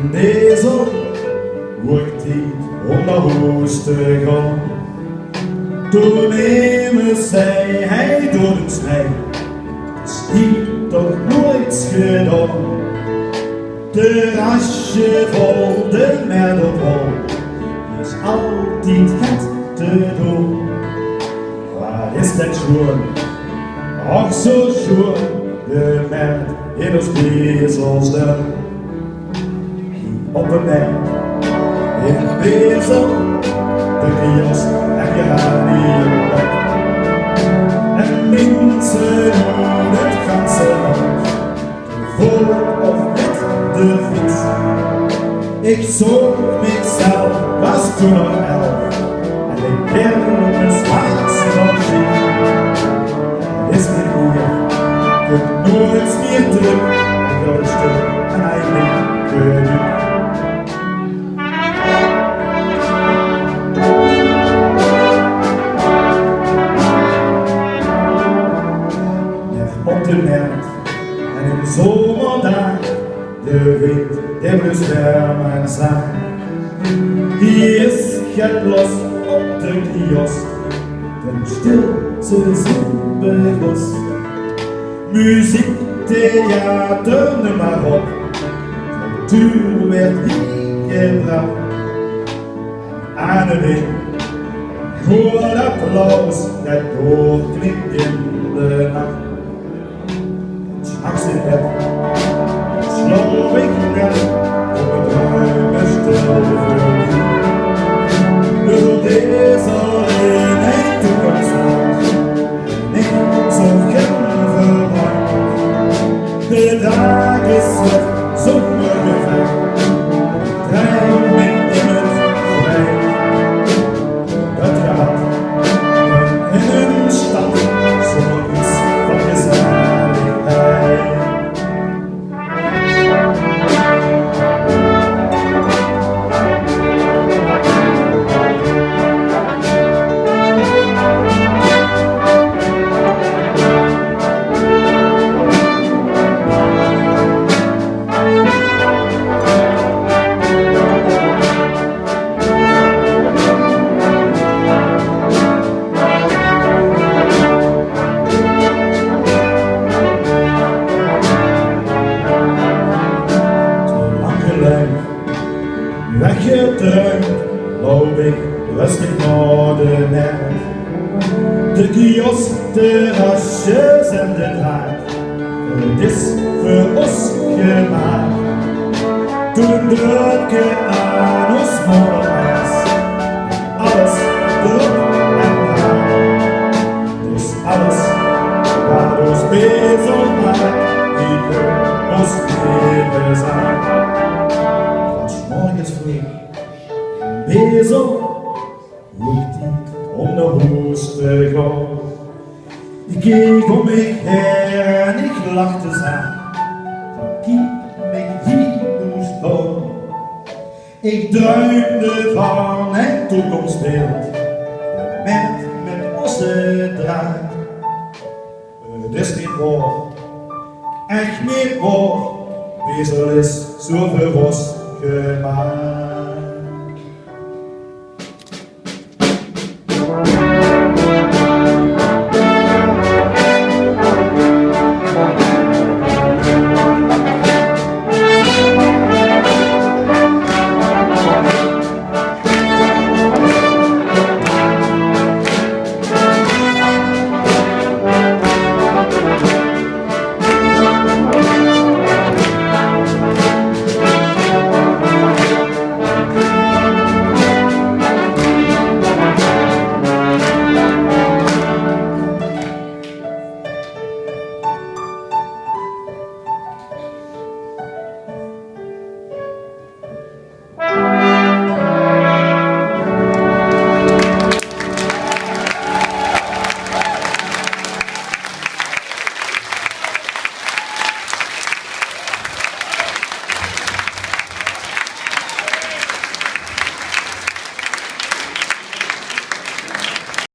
in deze woordtijd om naar huis te gaan. Toen nemen zij hij door de snij, is hij toch nooit gedaan. De rasje vol de middelbal is altijd het te doen. Waar is dat schoon? Ach zo schoon, de meid in ons bezelstel. Op een meid in een bezel, de kiosk en je haar niet op bed. En mensen doen het ganse land, voor of met de fiets. Ik zocht mezelf, was toen nog 11, en ik ben mijn zwaarste nog zien. Is niet meer, kunt nooit meer terug, ik wil het stuk en eigenlijk kunnen. Op de nacht en in de zomerdag, de wind die blust warm en zacht. Die is het los op de kiosk, de stilte zit los. Muziek, theater, noem maar op, cultuur werd niet gebracht. Aan de wind, hoor applaus, dat doorklinkt in de nacht. S'nachts in bed, sloop ik net op het ruime stilverdiep. Door deze eenheid toekomst en ik zo geen verwacht. De dag is het zomergevecht, trein me in het vrij. Dat gaat in een stad zoiets van gezelligheid. Weggedruimd loop ik rustig naar de nacht. De kiosk, de rasjes en de draad, het is voor ons gemaakt. Toen druk je aan ons morgens, alles erop en aan. Dus alles waar ons bezig maakt, die kunnen ons leven zijn. Morgens vroeg, bezel, woordtijd om naar huis te gaan. Ik keek om me heen en ik lachte zacht, van kijk me hier staan. Ik druimde van het toekomstbeeld, met onze draad. Het is niet waar, echt niet waar, bezel is zo voor ons gemaakt.